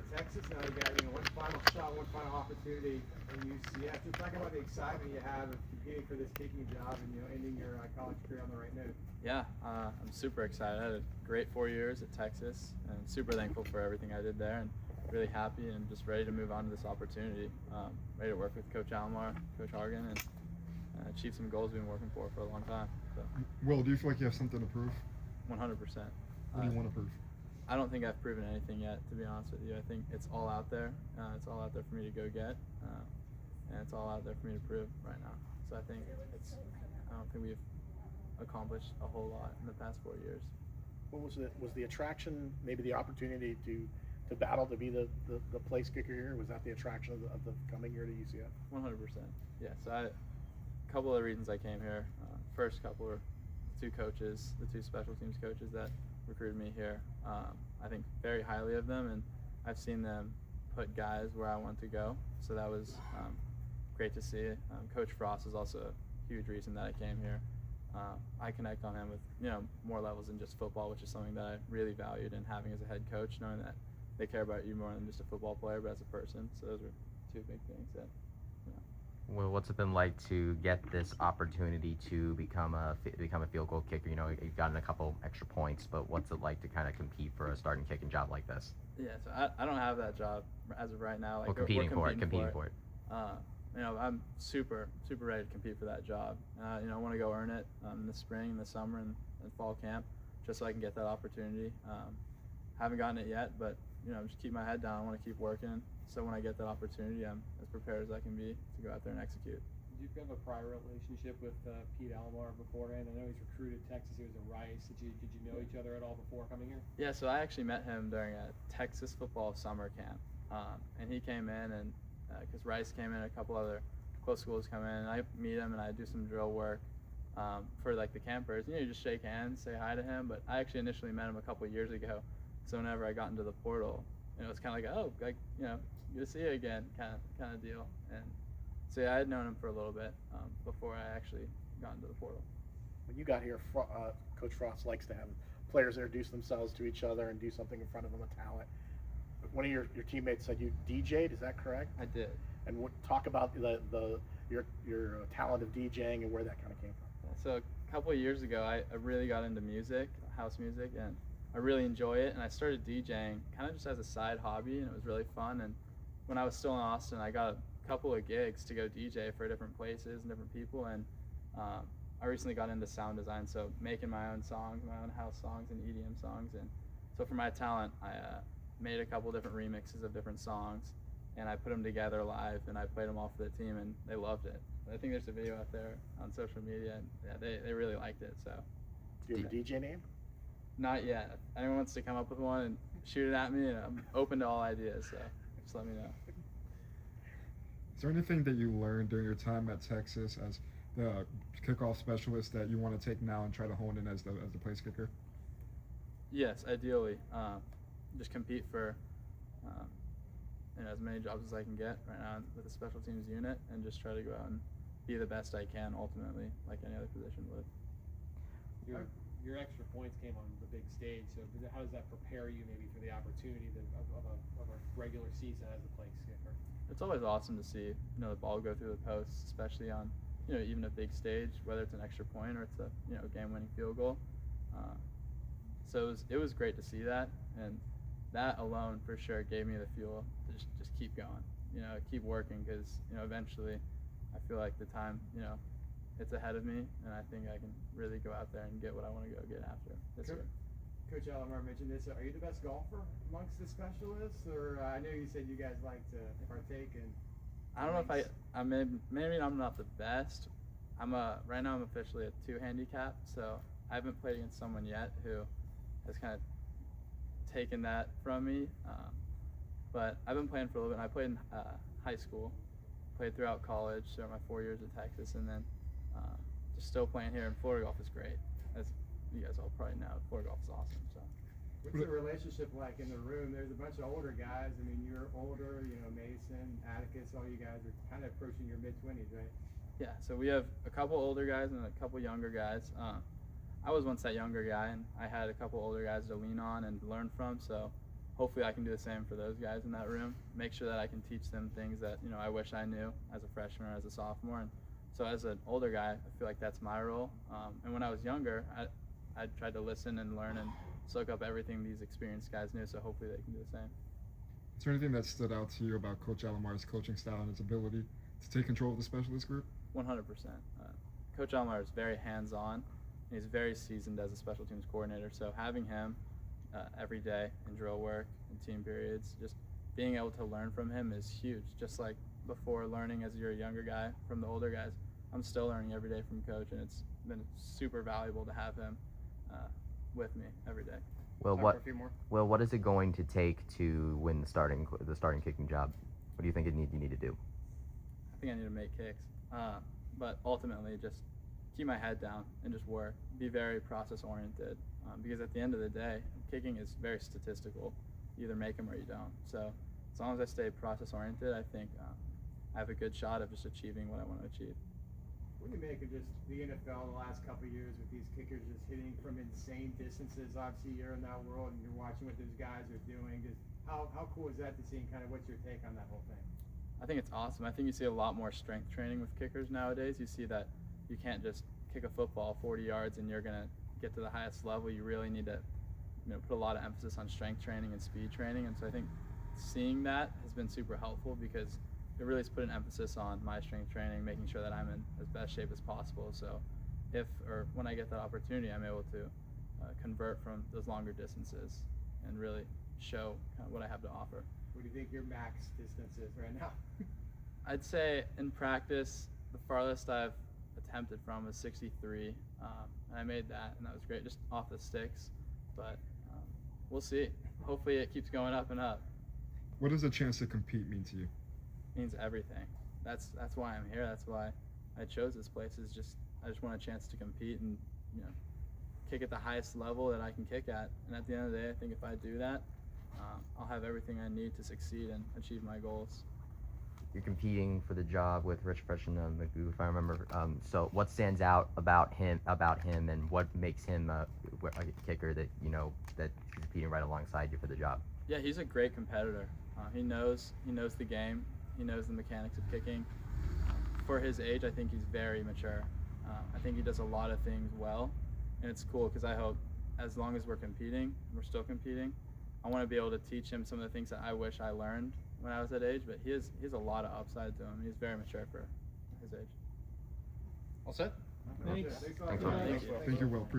at Texas. Now you got one final shot, one final opportunity in UCF. Just talking about the excitement you have of competing for this kicking job and ending your college career on the right note. Yeah, I'm super excited. I had a great 4 years at Texas, and super thankful for everything I did there, and really happy and just ready to move on to this opportunity. Ready to work with Coach Alomar, Coach Hargan, and achieve some goals we've been working for a long time. So. Will, do you feel like you have something to prove? 100%. What do you want to prove? I don't think I've proven anything yet, to be honest with you. I think it's all out there. It's all out there for me to go get, and it's all out there for me to prove right now. So I think I don't think we've accomplished a whole lot in the past 4 years. What was it? Was the attraction maybe the opportunity to battle to be the place kicker here? Was that the attraction of the coming here to UCF? 100%. Yes. A couple of reasons I came here. First couple were the two special teams coaches that recruited me here. I think very highly of them, and I've seen them put guys where I want to go. So that was great to see. Coach Frost is also a huge reason that I came here. I connect on him with more levels than just football, which is something that I really valued in having as a head coach, knowing that they care about you more than just a football player, but as a person. So those were two big things that. Well, what's it been like to get this opportunity to become a field goal kicker? You've gotten a couple extra points, but what's it like to kind of compete for a starting kicking job like this? Yeah, so I don't have that job as of right now. Like, well, competing for it. I'm super ready to compete for that job. I want to go earn it in the spring, the summer, and fall camp, just so I can get that opportunity. Haven't gotten it yet, but just keep my head down. I want to keep working, so when I get that opportunity, I'm as prepared as I can be to go out there and execute. Did you have a prior relationship with Pete Alomar beforehand? I know he's recruited Texas. He was at Rice. Did you know each other at all before coming here? Yeah, so I actually met him during a Texas football summer camp, and he came in, and because Rice came in, a couple other close schools come in, and I meet him and I do some drill work for like the campers. You just shake hands, say hi to him. But I actually initially met him a couple of years ago. So whenever I got into the portal, it's kind of like, good to see you again, kind of deal. And so yeah, I had known him for a little bit before I actually got into the portal. When you got here, Coach Frost likes to have players introduce themselves to each other and do something in front of them, a talent. One of your teammates said you DJ'd. Is that correct? I did. And talk about your talent of DJing and where that kind of came from. So a couple of years ago, I really got into music, house music, and I really enjoy it. And I started DJing kind of just as a side hobby, and it was really fun. And when I was still in Austin, I got a couple of gigs to go DJ for different places and different people. And I recently got into sound design, so making my own songs, my own house songs and EDM songs. And so for my talent, I made a couple different remixes of different songs, and I put them together live, and I played them all for the team, and they loved it. I think there's a video out there on social media, and yeah, they really liked it. So. Do you have a DJ name? Not yet. If anyone wants to come up with one and shoot it at me, and I'm open to all ideas, so just let me know. Is there anything that you learned during your time at Texas as the kickoff specialist that you want to take now and try to hone in as the place kicker? Yes, ideally. Just compete for as many jobs as I can get right now with the special teams unit, and just try to go out and be the best I can ultimately, like any other position would. Your extra points came on the big stage, so how does that prepare you maybe for the opportunity of a regular season as a place kicker? It's always awesome to see the ball go through the posts, especially on even a big stage, whether it's an extra point or it's a game-winning field goal. So it was great to see that, and that alone for sure gave me the fuel to just keep going, keep working, because eventually I feel like the time it's ahead of me, and I think I can really go out there and get what I want to go get after this year. Coach Alomar mentioned this. Are you the best golfer amongst the specialists, or I know you said you guys like to partake in? I don't know if maybe I'm not the best. Right now I'm officially a 2 handicap, so I haven't played against someone yet who has kind of taken that from me. But I've been playing for a little bit. And I played in high school, played throughout college, so my 4 years at Texas, and then just still playing here. And Florida golf is great, as you guys all probably know. Florida golf is awesome. So. What's the relationship like in the room? There's a bunch of older guys. I mean, you're older. Mason, Atticus, all you guys are kind of approaching your mid-20s, right? Yeah. So we have a couple older guys and a couple younger guys. I was once that younger guy, and I had a couple older guys to lean on and learn from. So hopefully I can do the same for those guys in that room. Make sure that I can teach them things that I wish I knew as a freshman or as a sophomore. And so as an older guy, I feel like that's my role. And when I was younger, I tried to listen and learn and soak up everything these experienced guys knew. So hopefully they can do the same. Is there anything that stood out to you about Coach Alamar's coaching style and his ability to take control of the specialist group? 100%. Coach Almar is very hands-on, and he's very seasoned as a special teams coordinator. So having him every day in drill work and team periods, just being able to learn from him is huge. Just like before learning as you're a younger guy from the older guys, I'm still learning every day from Coach, and it's been super valuable to have him with me every day. Well, Time for a few more. what is it going to take to win the starting kicking job? What do you think you need to do? I think I need to make kicks, but ultimately just keep my head down and just work. Be very process oriented, because at the end of the day, kicking is very statistical. You either make them or you don't. So as long as I stay process oriented, I think I have a good shot of just achieving what I want to achieve. What do you make of just the NFL the last couple of years with these kickers just hitting from insane distances? Obviously, you're in that world and you're watching what those guys are doing. Just how cool is that to see, and kind of what's your take on that whole thing? I think it's awesome. I think you see a lot more strength training with kickers nowadays. You see that you can't just kick a football 40 yards and you're going to get to the highest level. You really need to put a lot of emphasis on strength training and speed training. And so I think seeing that has been super helpful, because it really has put an emphasis on my strength training, making sure that I'm in as best shape as possible. So if or when I get that opportunity, I'm able to convert from those longer distances and really show kind of what I have to offer. What do you think your max distance is right now? I'd say in practice, the farthest I've attempted from was 63, and I made that, and that was great, just off the sticks. But we'll see. Hopefully it keeps going up and up. What does a chance to compete mean to you? It means everything. That's why I'm here. That's why I chose this place. I just want a chance to compete and kick at the highest level that I can kick at. And at the end of the day, I think if I do that, I'll have everything I need to succeed and achieve my goals. You're competing for the job with Rich Fresh and Magoo, if I remember. So what stands out about him, and what makes him a kicker that that he's competing right alongside you for the job? Yeah, he's a great competitor. He knows the game. He knows the mechanics of kicking. For his age, I think he's very mature. I think he does a lot of things well, and it's cool because I hope, as long as we're still competing, I want to be able to teach him some of the things that I wish I learned when I was that age. But he has a lot of upside to him. He's very mature for his age. All set? Thanks. Thanks, Will. Thank you, Will.